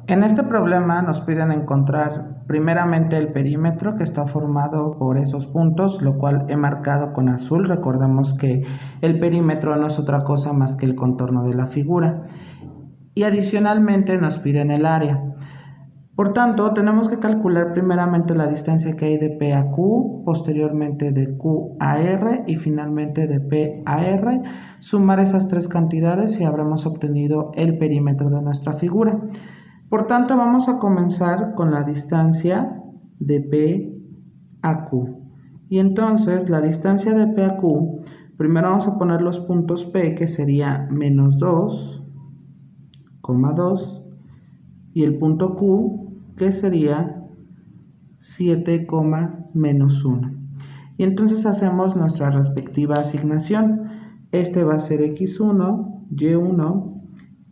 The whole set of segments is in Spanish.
En este problema nos piden encontrar primeramente el perímetro que está formado por esos puntos, lo cual he marcado con azul. Recordemos que el perímetro no es otra cosa más que el contorno de la figura. Y adicionalmente nos piden el área. Por tanto, tenemos que calcular primeramente la distancia que hay de P a Q, posteriormente de Q a R y finalmente de P a R, sumar esas tres cantidades y habremos obtenido el perímetro de nuestra figura. Por tanto, vamos a comenzar con la distancia de P a Q. Y entonces, la distancia de P a Q, primero vamos a poner los puntos P, que sería menos 2, 2, y el punto Q, que sería 7, menos 1. Y entonces hacemos nuestra respectiva asignación. Este va a ser x1, y1,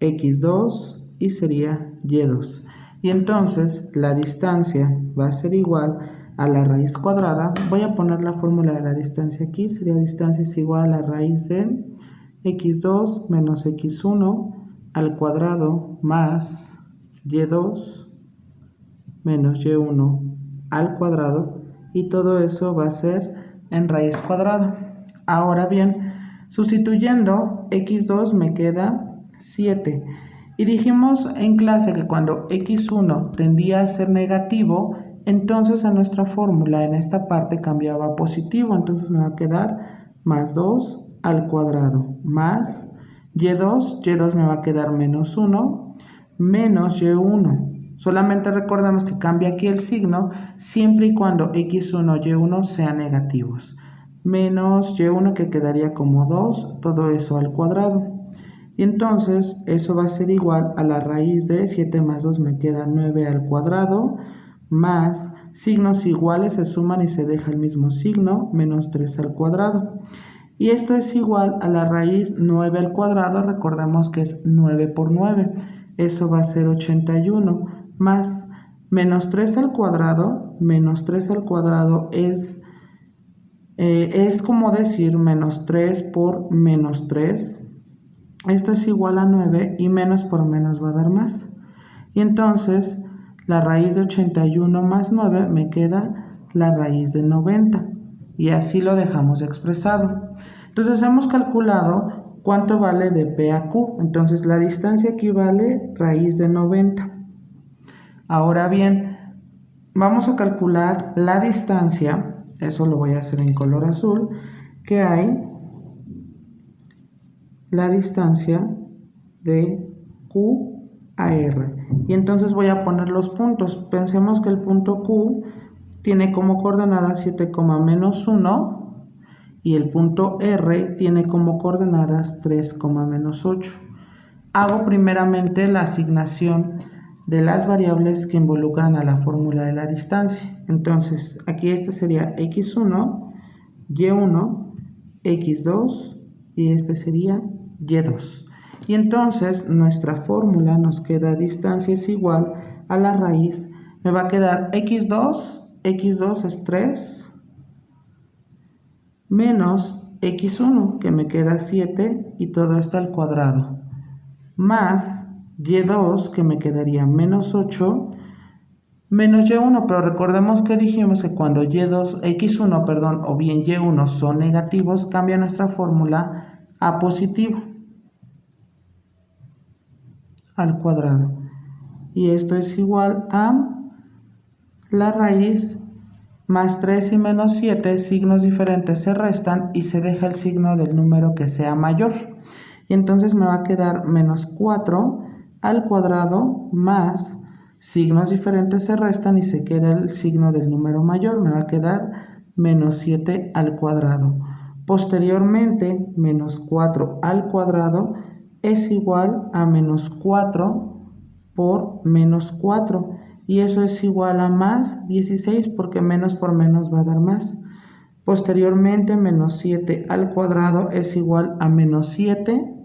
x2 y sería y2. Y entonces la distancia va a ser igual a la raíz cuadrada. Voy a poner la fórmula de la distancia aquí. Sería distancia es igual a la raíz de x2 menos x1 al cuadrado más y2 menos y1 al cuadrado, y todo eso va a ser en raíz cuadrada. Ahora bien, sustituyendo x2 me queda 7, y dijimos en clase que cuando x1 tendía a ser negativo, entonces en nuestra fórmula en esta parte cambiaba a positivo. Entonces me va a quedar más 2 al cuadrado más y2 me va a quedar menos 1 menos y1. Solamente recordemos que cambia aquí el signo siempre y cuando x1 y y1 sean negativos. Menos y1, que quedaría como 2, todo eso al cuadrado. Y entonces eso va a ser igual a la raíz de 7 más 2 me queda 9 al cuadrado, más signos iguales se suman y se deja el mismo signo, menos 3 al cuadrado. Y esto es igual a la raíz 9 al cuadrado, recordemos que es 9 por 9, eso va a ser 81, más menos 3 al cuadrado, menos 3 al cuadrado es como decir menos 3 por menos 3, esto es igual a 9 y menos por menos va a dar más. Y entonces la raíz de 81 más 9 me queda la raíz de 90. Y así lo dejamos expresado. Entonces hemos calculado cuánto vale de P a Q. Entonces la distancia aquí vale raíz de 90. Ahora bien, vamos a calcular la distancia, eso lo voy a hacer en color azul, que hay la distancia de Q a R. Y entonces voy a poner los puntos. Pensemos que el punto Q tiene como coordenada 7, menos 1 y el punto R tiene como coordenadas 3, menos 8. Hago primeramente la asignación de las variables que involucran a la fórmula de la distancia. Entonces aquí este sería x1, y1, x2 y este sería y2. Y entonces nuestra fórmula nos queda distancia es igual a la raíz, me va a quedar x2 es 3, menos x1 que me queda 7 y todo esto al cuadrado, más y2 que me quedaría menos 8, menos y1, pero recordemos que dijimos que cuando x1, o bien y1 son negativos, cambia nuestra fórmula a positivo al cuadrado. Y esto es igual a la raíz más 3 y menos 7, signos diferentes se restan y se deja el signo del número que sea mayor. Y entonces me va a quedar menos 4 al cuadrado más signos diferentes se restan y se queda el signo del número mayor. Me va a quedar menos 7 al cuadrado. Posteriormente, menos 4 al cuadrado es igual a menos 4 por menos 4. Y eso es igual a más 16 porque menos por menos va a dar más. Posteriormente, menos 7 al cuadrado es igual a menos 7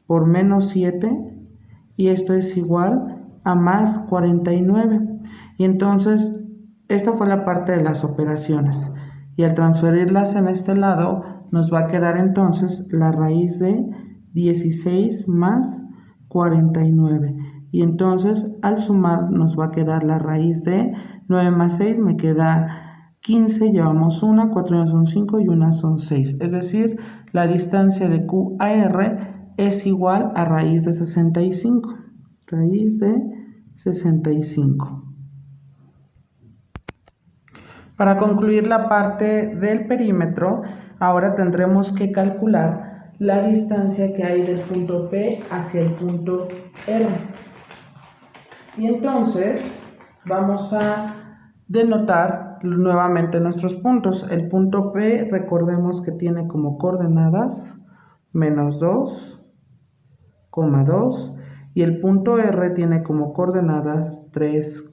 por menos 7, y esto es igual a más 49. Y entonces esta fue la parte de las operaciones, y al transferirlas en este lado nos va a quedar entonces la raíz de 16 más 49. Y entonces al sumar nos va a quedar la raíz de 9 más 6 me queda 15, llevamos una, 4 y 1 son 5 y 1 son 6. Es decir, la distancia de Q a R es igual a raíz de 65. Raíz de 65. Para concluir la parte del perímetro, ahora tendremos que calcular la distancia que hay del punto P hacia el punto R. Y entonces vamos a denotar nuevamente nuestros puntos. El punto P, recordemos que tiene como coordenadas menos 2, 2, y el punto R tiene como coordenadas 3,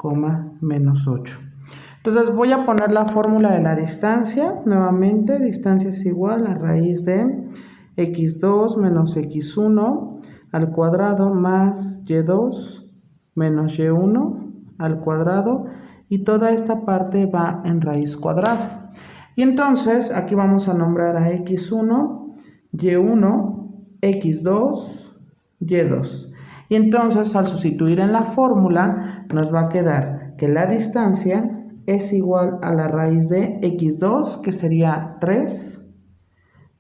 menos 8. Entonces voy a poner la fórmula de la distancia. Nuevamente, distancia es igual a raíz de x2 menos x1 al cuadrado más y2 menos y1 al cuadrado, y toda esta parte va en raíz cuadrada. Y entonces aquí vamos a nombrar a x1, y1, x2, y2. Y entonces al sustituir en la fórmula nos va a quedar que la distancia es igual a la raíz de x2, que sería 3,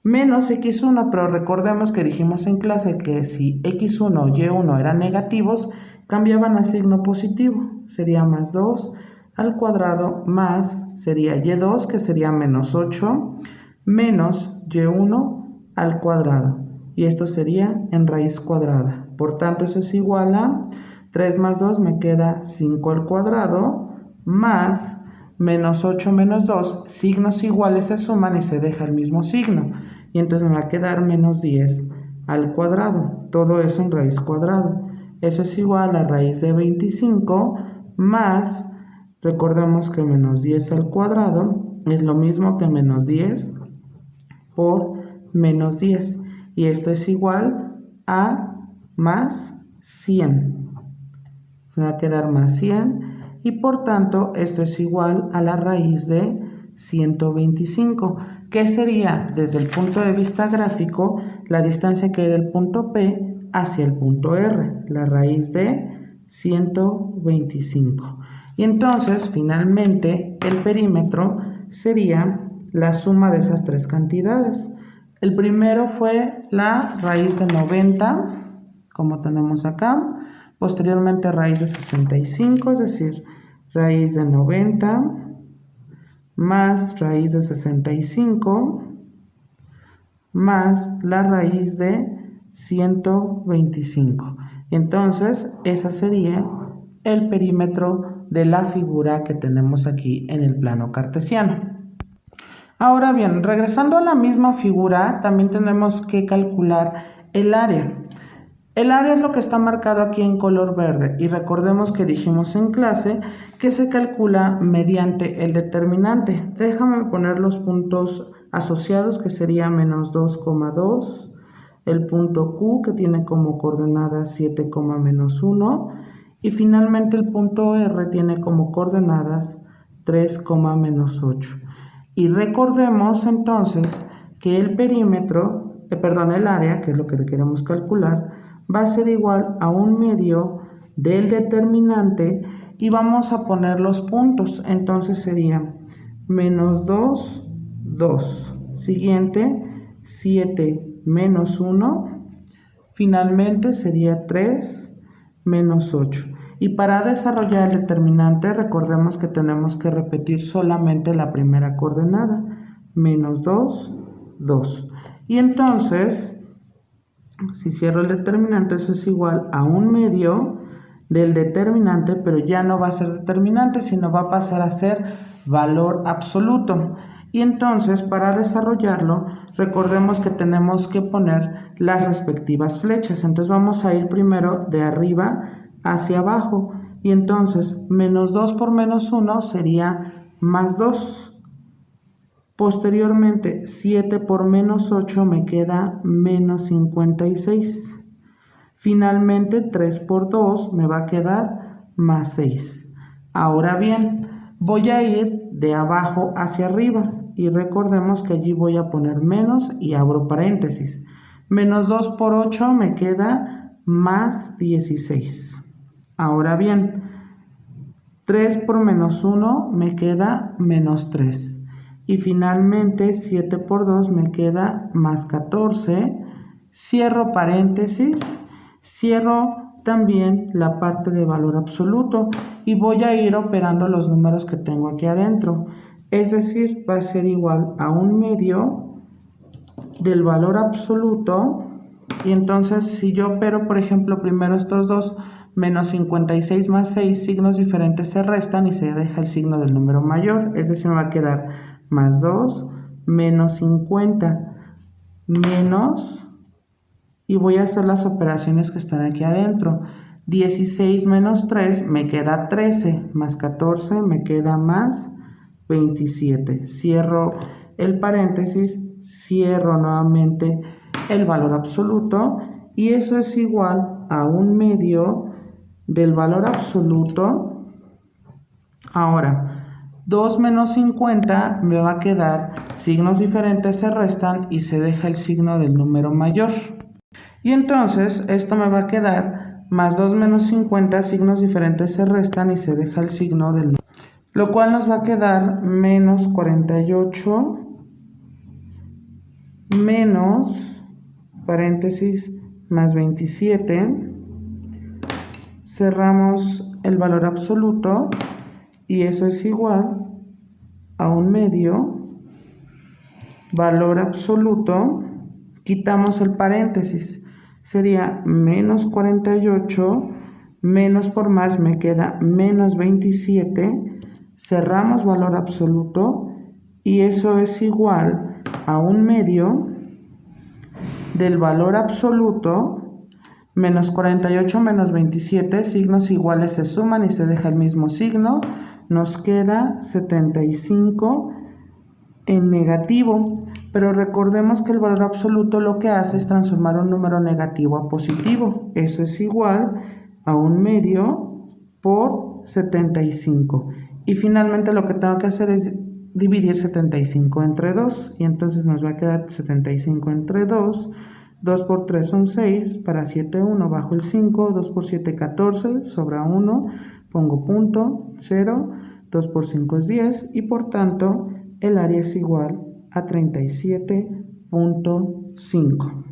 menos x1, pero recordemos que dijimos en clase que si x1 o y1 eran negativos, cambiaban a signo positivo, sería más 2 al cuadrado, más sería y2, que sería menos 8, menos y1 al cuadrado, y esto sería en raíz cuadrada. Por tanto, eso es igual a 3 más 2 me queda 5 al cuadrado, más menos 8 menos 2, signos iguales se suman y se deja el mismo signo, y entonces me va a quedar menos 10 al cuadrado, todo eso en raíz cuadrada. Eso es igual a raíz de 25 más, recordemos que menos 10 al cuadrado es lo mismo que menos 10 por menos 10, y esto es igual a más 100. Me va a quedar más 100, y por tanto esto es igual a la raíz de 125, que sería desde el punto de vista gráfico la distancia que hay del punto P hacia el punto R, la raíz de 125. Y entonces finalmente el perímetro sería la suma de esas tres cantidades. El primero fue la raíz de 90, como tenemos acá. Posteriormente raíz de 65, es decir, raíz de 90 más raíz de 65 más la raíz de 125. Entonces, ese sería el perímetro de la figura que tenemos aquí en el plano cartesiano. Ahora bien, regresando a la misma figura, también tenemos que calcular el área. El área es lo que está marcado aquí en color verde, y recordemos que dijimos en clase que se calcula mediante el determinante. Déjame poner los puntos asociados, que sería menos 2,2, el punto Q, que tiene como coordenadas 7, menos 1, y finalmente el punto R tiene como coordenadas 3, menos 8. Y recordemos entonces que el perímetro, el área, que es lo que queremos calcular, va a ser igual a 1/2 del determinante, y vamos a poner los puntos. Entonces sería menos 2, 2. Siguiente, 7 menos 1. Finalmente sería 3 menos 8. Y para desarrollar el determinante, recordemos que tenemos que repetir solamente la primera coordenada. Menos 2, 2. Y entonces, si cierro el determinante, eso es igual a 1/2 del determinante, pero ya no va a ser determinante, sino va a pasar a ser valor absoluto. Y entonces, para desarrollarlo, recordemos que tenemos que poner las respectivas flechas. Entonces vamos a ir primero de arriba hacia abajo, y entonces menos 2 por menos 1 sería más 2. Posteriormente, 7 por menos 8 me queda menos 56. Finalmente, 3 por 2 me va a quedar más 6. Ahora bien, voy a ir de abajo hacia arriba, y recordemos que allí voy a poner menos y abro paréntesis. Menos 2 por 8 me queda más 16. Ahora bien, 3 por menos 1 me queda menos 3. Y finalmente 7 por 2 me queda más 14. Cierro paréntesis, cierro también la parte de valor absoluto y voy a ir operando los números que tengo aquí adentro. Es decir, va a ser igual a 1/2 del valor absoluto. Y entonces si yo opero, por ejemplo, primero estos dos, menos 56 más 6, signos diferentes se restan y se deja el signo del número mayor. Es decir, me va a quedar más 2, menos 50, menos, y voy a hacer las operaciones que están aquí adentro. 16 menos 3 me queda 13, más 14 me queda más 27. Cierro el paréntesis, cierro nuevamente el valor absoluto y eso es igual a 1/2 del valor absoluto. Ahora, 2 menos 50 me va a quedar, signos diferentes se restan y se deja el signo del número mayor. Y entonces esto me va a quedar más 2 menos 50, signos diferentes se restan y se deja el signo del número. Lo cual nos va a quedar menos 48 menos, paréntesis, más 27. Cerramos el valor absoluto y eso es igual a 1/2 valor absoluto. Quitamos el paréntesis, sería menos 48, menos por más me queda menos 27, cerramos valor absoluto y eso es igual a 1/2 del valor absoluto, menos 48 menos 27, signos iguales se suman y se deja el mismo signo, nos queda 75 en negativo. Pero recordemos que el valor absoluto lo que hace es transformar un número negativo a positivo. Eso es igual a 1/2 por 75. Y finalmente lo que tengo que hacer es dividir 75 entre 2. Y entonces nos va a quedar 75 entre 2. 2 por 3 son 6. Para 7, 1. Bajo el 5. 2 por 7, 14. Sobra 1. Pongo punto, 0. 2 por 5 es 10. Y por tanto, el área es igual a 37.5.